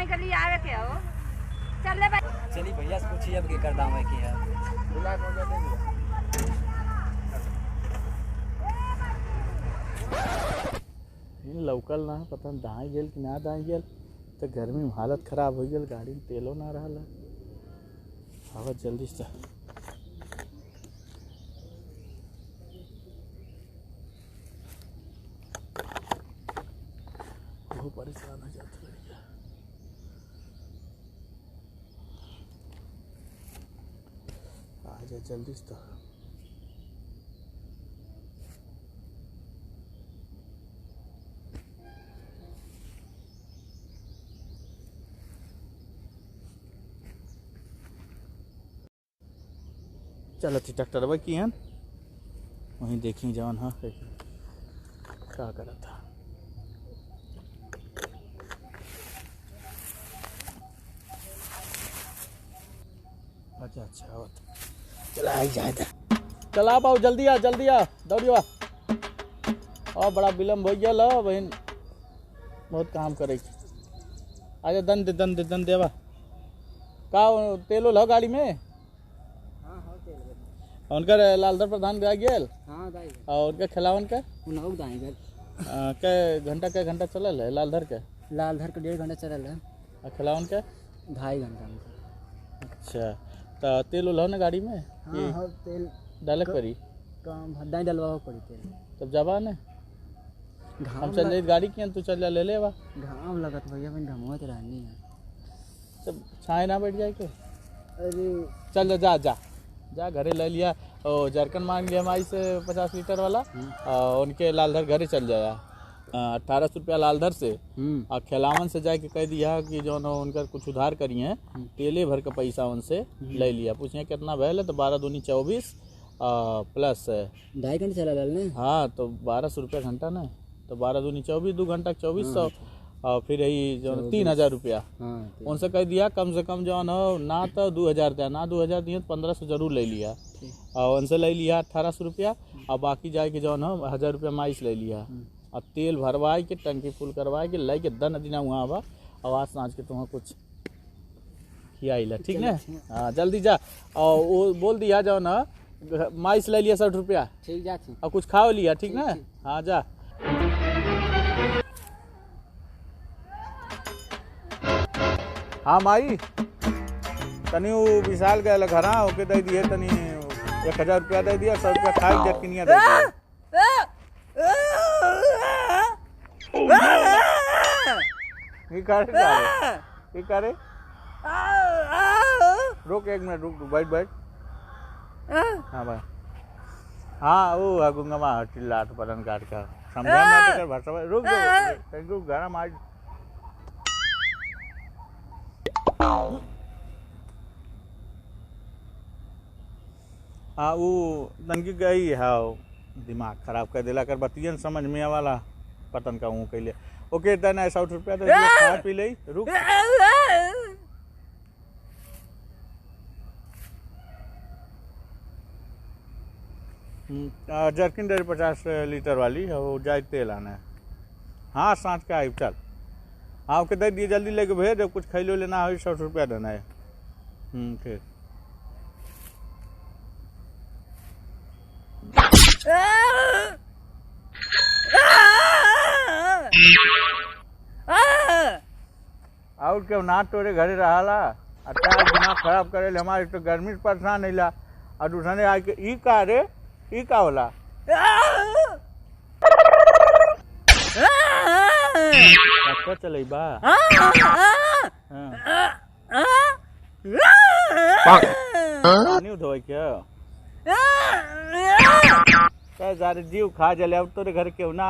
भाई के लिए आवे के हो चल ले भाई चली भैया से पूछिए अब के कर दाम है कि है लौकल ना पता दाएँ गेल कि ना दाएँ गेल तो गर्मी में हालत खराब हो गई गाड़ी में तेलो ना रहा आवा जल्दी से बहुत परेशान हो जाता लड़किया आ जा जल्दी से चलो थी ट्रैक्टर भाई की हन वहीं देखी जवान हाँ क्या करा था अच्छा अच्छा चला आई जाए चला पाओ जल्दी आ दौड़ियो और बड़ा विलम्ब हो गया लो बहन बहुत काम करे आजा दन देवा का तेलो लो गाड़ी में उनका लालधर प्रधान गया गेल और उनका खिलावन का क्या घंटा चलल है लालधर के 1.5 घंटा चलल है और खिलावन का 2.5 घंटा अच्छा तो तेल उल हो ना गाड़ी में हाँ तेल डाले पड़ी कम दाई डलवा पड़ी तेल तब जाबा ने हम चल जाए गाड़ी की तू चल जा ले बा घाम लगत भैया मैं घमोत रहनी है तब छाए ना बैठ जाए के अरे चल जा घरे ले लिया और जरकन मांग लिया हमारी से 50 लीटर वाला और उनके लालधर घरे चल जाया 1800 रुपया लालधर से और खिलावन से जाके कह दिया कि जो ना उनका कुछ उधार करिए तेले भर का पैसा उनसे ले लिया पूछिए कितना भैल है तो 12 दूनी 24 प्लस 2.5 घंटे चला ने हाँ तो 1200 रुपया घंटा ना तो 12 दूनी 24 2 घंटा 2400 और फिर यही जो 3000 रुपया उनसे कह दिया कम से कम जो ना तो 2000 दिया ना 2000 दिए 1500 जरूर ले लिया और उनसे ले लिया 1800 रुपया और बाकी जाके जो 1000 रुपया माइस ले लिया और तेल भरवाए के टंकी फुल करवाए के ले के दन दिना वहाँ आवा आवाज सांझ के तुम्हें कुछ खियाइला ठीक ना हाँ जल्दी जा और वो बोल दिया जाओ ना माइस ले लिया 60 रुपया ठीक जाती और कुछ खाओ लिया ठीक ना हाँ जा हाँ माई तनी वो विशाल गए घर ओके दे दिए तनी 1000 रुपया दे दिया 100 रुपया खाई जटकिनिया दे दिया ये करे रुक 1 मिनट रुक बैठ हाँ भाई हाँ वो गुंगा चिल्ला पतन काट का समझा ना भाषा रुक गरम आज हाँ वो तनकी गई है दिमाग खराब कर दिला कर बतियन समझ में वाला पतन का हूँ कैले ओके देना 60 रुपया दे खा पी ले रुक जर्किन डेरी 50 लीटर वाली वो जाए तेल आना है हाँ सांझ का आई चल हाँ ओके दे दिए जल्दी लेके भेज दे कुछ खैलो लेना हो 100 रुपया देना है ठीक और क्यों ना तोरे घरे रहा अच्छा दिमाग खराब करे हमारे तो गर्मी से परेशान नहीं ला और दूसरे आके ई का होला अच्छा चले बा पानी उधो क्या सारे जीव खा जले अब तोरे घर क्यों ना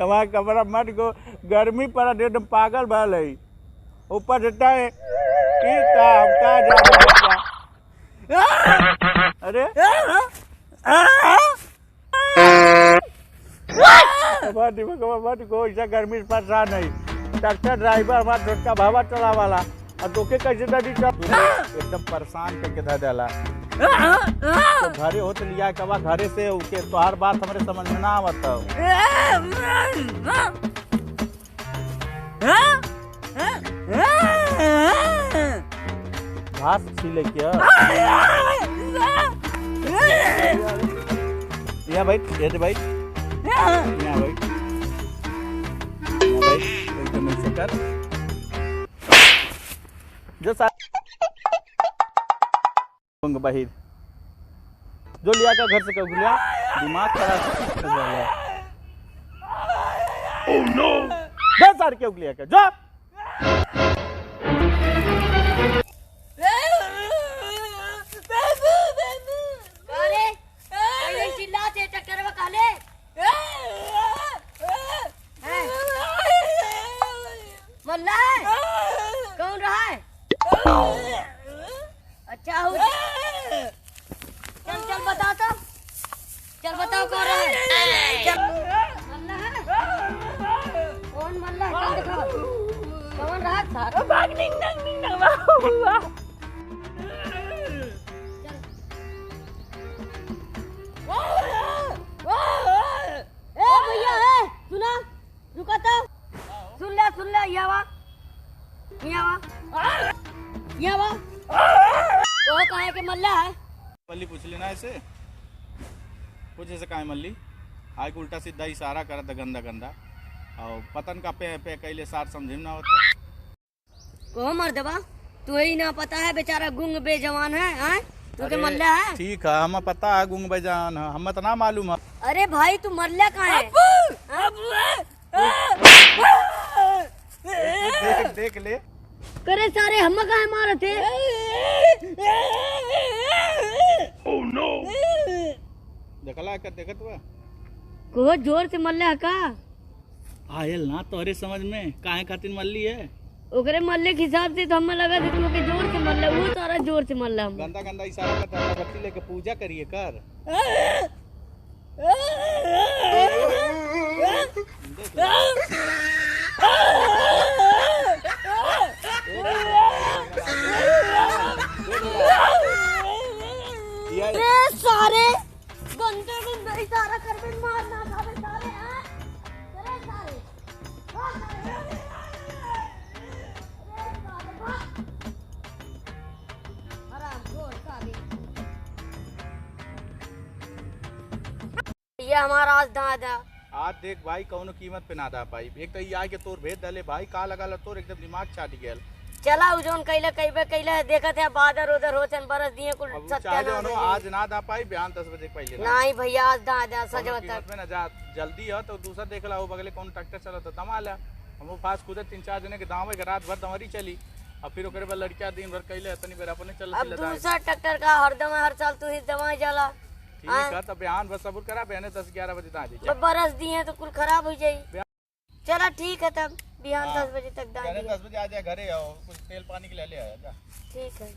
हमारे कमरा मत को गर्मी पर एकदम पागल भल है ऊपर देता है अरे मत को ऐसा गर्मी से परेशान नहीं ट्रैक्टर ड्राइवर हमारा छोटका भावा चला वाला और तोके कैसे दादी एकदम परेशान करके धा डाला। तो घरे हो तो लिया कबा घरे से उके तोहार बात हमरे समझ में ना आवत। घास छीले क्या यहाँ बैठ, ये बैठ, यहाँ बैठ, एकदम ऐसे कर जो बाहिर जो लिया का घर से कब लिया दिमाग खराब कर रहा है। ओह नो 10,000 क्यों लिया का जो चिल्लाते चक्कर में काले मल्ला है कौन रहा है? अच्छा हो चल चल बता तो चल बताओ कौन रहा है? चल मल्ला है कौन मल्ला है? चल दिखाओ कौन रहा था? भाग निंग भैया है सुना रुका तो सुन ले ये वा वो कहे के मल्ला है मल्ली पूछ लेना ऐसे कुछ ऐसे कहे मल्ली आय उल्टा सीधा इशारा करत गंदा गंदा और पतन का पे कैले सार समझ में ना होता। को मर दबा तू ही ना पता है बेचारा गुंग बेजवान है तू के मल्ला है। ठीक है हमें पता है गुंग बेजवान है हमें तो ना मालूम है। अरे भाई तू मल्ला कहाँ है? देख ले करे सारे हम कहाँ मारे थे? ओह नो देखला कर देखत बा को जोर से मल्ला का आयल ना तोरे समझ में काहे खातिर मल्ली है ओकरे मल्ले के हिसाब से तो हमें लगा था तू के जोर से मल्ला वो सारा जोर से मल्ला हम गंदा गंदा इशारा करता है बत्ती लेके पूजा करिए कर सारे बंदे को इशारा कर भी मारना सारे सारे हैं करे सारे ये हमारा आज दादा आज देख भाई कौनो कीमत पे ना दा पाई एक तो ये आके तोर भेज डाले भाई का लगा ला तोर एकदम दिमाग छाट गेल चला उजोन कैले कैबे देखत है बादर उधर होचन बरस दिए कुल सत्यानाश आज ना दा पाई बयान 10 बजे पहले नहीं भैया आज दादा सजवत में ना जा जल्दी है तो दूसरा देख ला वो बगले कौन ट्रैक्टर चला था तमाला हम पास खुद 3-4 जने के दावे के रात भर दमरी चली अब फिर ओकरे बाद लड़कियां दिन भर कैले तनी बेर अपने चल अब दूसरा ट्रैक्टर का हरदम हर साल तू ही दवाई जाला ठीक है तब बयान बस सबूर करा बयाने 10-11 बजे दा दी बरस दिए तो कुल खराब हो जाई। चला ठीक है तब बिहान 10 बजे तक दा दी 10 बजे आ जा घरे आओ कुछ तेल पानी के ले आया जा ठीक है।